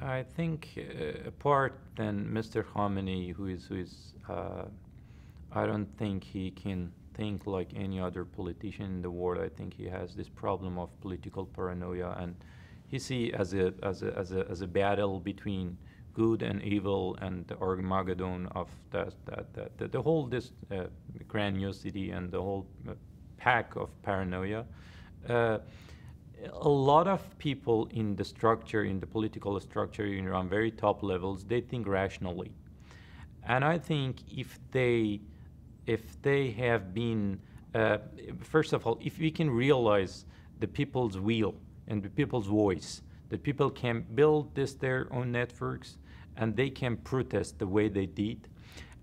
I think apart than Mr. Khamenei, I don't think he can think like any other politician in the world. I think he has this problem of political paranoia, and he see as a battle between good and evil, and the Armageddon of the whole this grandiosity and the whole pack of paranoia. Uh, a lot of people in the structure, in the political structure in Iran, very top levels, they think rationally. And I think if they have been, first of all, if we can realize the people's will and the people's voice, the people can build their own networks, and they can protest the way they did.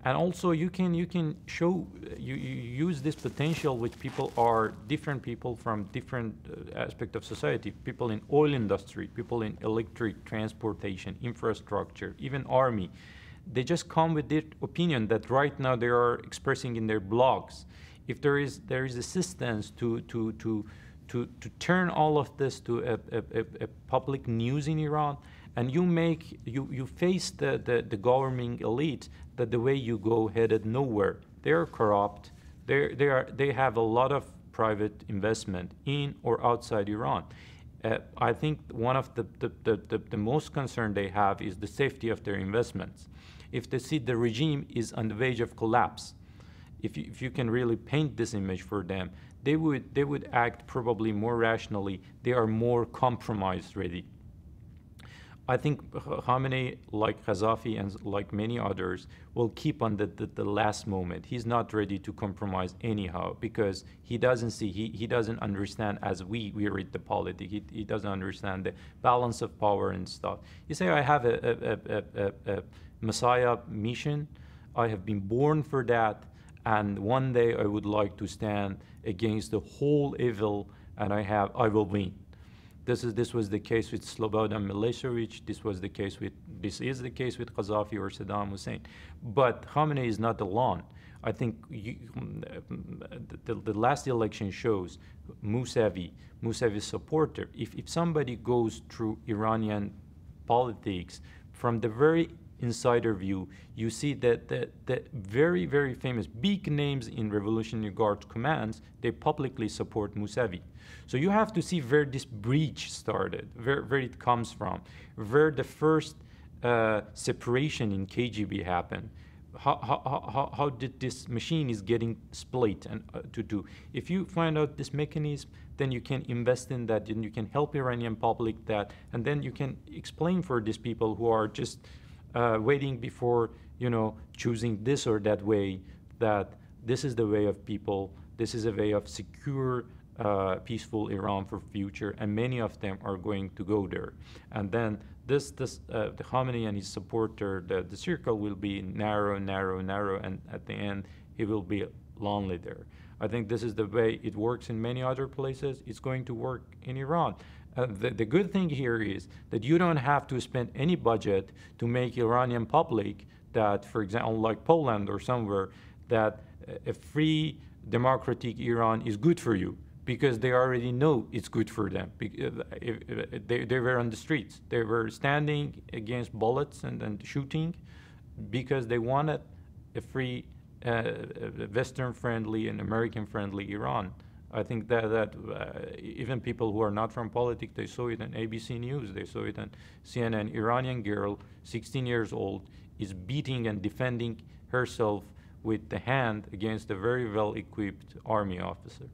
And also you can show, you use this potential, which people are different people from different aspect of society, people in oil industry, people in electric transportation, infrastructure, even army. They just come with their opinion that right now they are expressing in their blogs. If there is assistance to turn all of this to a public news in Iran, and you face the governing elite, that the way you go headed nowhere. They are corrupt. They have a lot of private investment in or outside Iran. I think one of the most concern they have is the safety of their investments. If they see the regime is on the verge of collapse, if you can really paint this image for them, they would act probably more rationally. They are more compromise ready. I think Khamenei, like Gaddafi and like many others, will keep on the last moment. He's not ready to compromise anyhow, because he doesn't see, he doesn't understand, as we read the politics, he doesn't understand the balance of power and stuff. You say, I have a Messiah mission, I have been born for that, and one day I would like to stand against the whole evil, and I will win. This was the case with Slobodan Milosevic. This is the case with Gaddafi or Saddam Hussein. But Khamenei is not alone. I think the last election shows Mousavi's supporter. If somebody goes through Iranian politics from the very insider view, you see that the very, very famous big names in Revolutionary Guard commands, they publicly support Mousavi. So you have to see where this breach started, where it comes from, where the first separation in KGB happened. How did this machine is getting split and to do? If you find out this mechanism, then you can invest in that, and you can help Iranian public that, and then you can explain for these people who are just waiting before, choosing this or that way, that this is the way of people, this is a way of secure, peaceful Iran for future, and many of them are going to go there. And then the Khamenei and his supporter, the circle will be narrow, and at the end, he will be lonely there. I think this is the way it works in many other places. It's going to work in Iran. The good thing here is that you don't have to spend any budget to make Iranian public that, for example, like Poland or somewhere, that a free, democratic Iran is good for you, because they already know it's good for them. They were on the streets. They were standing against bullets and shooting because they wanted a free, Western-friendly and American-friendly Iran. I think that even people who are not from politics, they saw it on ABC News, they saw it on CNN. Iranian girl, 16 years old, is beating and defending herself with the hand against a very well-equipped army officer.